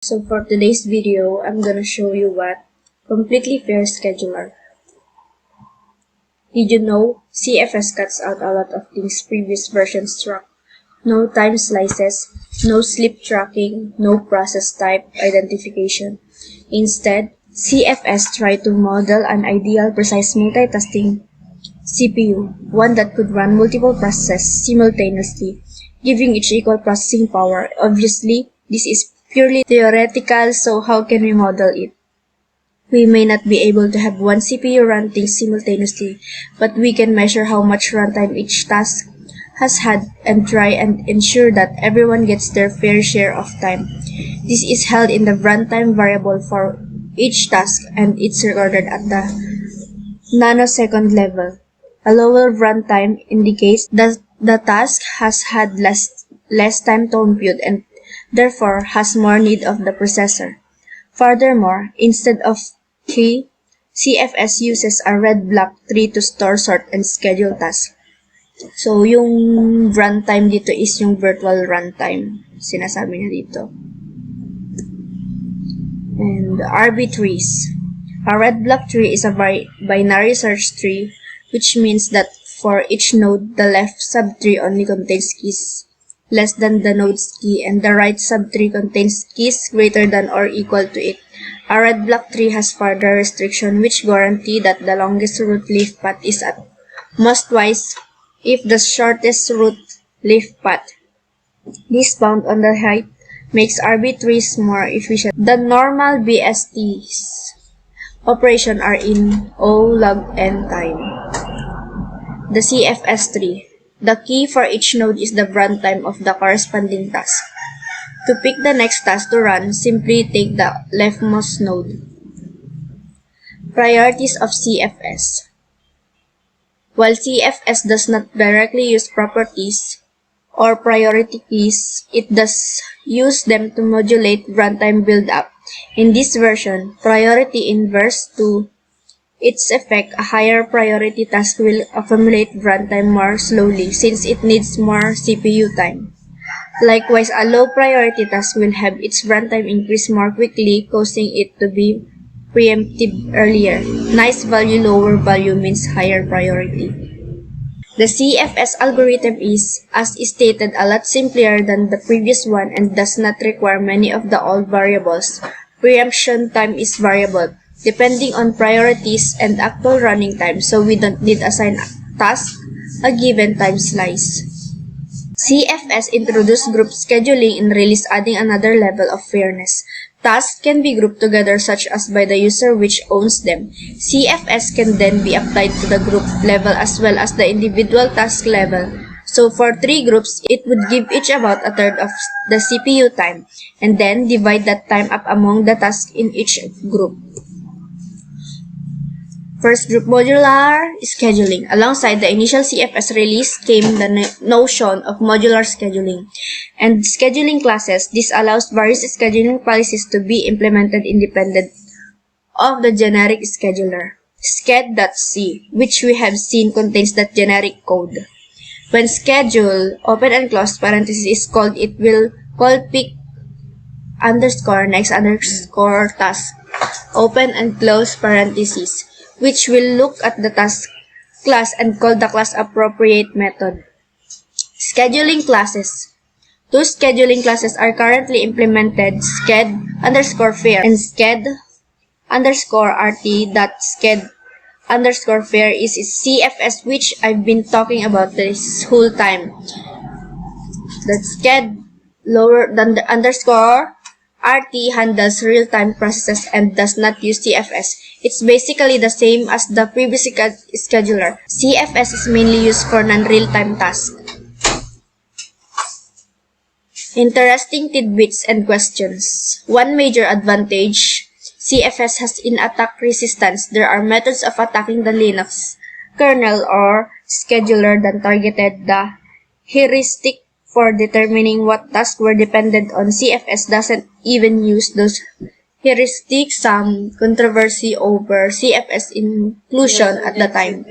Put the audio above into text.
So for today's video, I'm gonna show you what completely fair scheduler. Did you know CFS cuts out a lot of things previous versions struck? No time slices, no sleep tracking, no process type identification. Instead, CFS tried to model an ideal precise multitasking CPU, one that could run multiple processes simultaneously, giving each equal processing power. Obviously, this is purely theoretical, so how can we model it? We may not be able to have one CPU run things simultaneously, but we can measure how much runtime each task has had and try and ensure that everyone gets their fair share of time. This is held in the runtime variable for each task, and it's recorded at the nanosecond level. A lower runtime indicates that the task has had less time to compute and therefore has more need of the processor. Furthermore, instead of key, CFS uses a red block tree to store, sort, and schedule tasks. So, yung runtime dito is yung virtual runtime. Sinasabi niya dito. And RB trees. A red block tree is a binary search tree, which means that for each node, the left subtree only contains keys less than the node's key, and the right subtree contains keys greater than or equal to it. A red block tree has further restriction which guarantee that the longest root leaf path is at most twice if the shortest root leaf path. This bound on the height makes RB trees more efficient. The normal BST's operation are in O log n time. The CFS tree. The key for each node is the runtime of the corresponding task. To pick the next task to run, simply take the leftmost node. Priorities of CFS. While CFS does not directly use properties or priority keys, it does use them to modulate runtime build-up. In this version, priority inverse to its effect, a higher priority task will accumulate runtime more slowly since it needs more CPU time. Likewise, a low priority task will have its runtime increase more quickly, causing it to be preemptive earlier. Nice value, lower value means higher priority. The CFS algorithm is, as stated, a lot simpler than the previous one and does not require many of the old variables. Preemption time is variable, depending on priorities and actual running time, so we don't need assign task a given time slice. CFS introduced group scheduling in release, adding another level of fairness. Tasks can be grouped together such as by the user which owns them. CFS can then be applied to the group level as well as the individual task level. So for 3 groups, it would give each about a third of the CPU time, and then divide that time up among the tasks in each group. First group, modular scheduling. Alongside the initial CFS release came the notion of modular scheduling and scheduling classes. This allows various scheduling policies to be implemented independent of the generic scheduler. Sched.c, which we have seen contains that generic code. When schedule, open and close parenthesis is called, it will call pick underscore next underscore task, open and close parenthesis, which will look at the task class and call the class appropriate method. Scheduling classes. 2 scheduling classes are currently implemented, sched underscore fair and sched underscore rt. Sched underscore fair is CFS, which I've been talking about this whole time. The sched lower than the underscore RT handles real-time processes and does not use CFS. It's basically the same as the previous scheduler. CFS is mainly used for non-real-time tasks. Interesting tidbits and questions. One major advantage CFS has in attack resistance. There are methods of attacking the Linux kernel or scheduler that targeted the heuristic for determining what tasks were dependent on. CFS doesn't even use those heuristics. Some controversy over CFS inclusion at the time.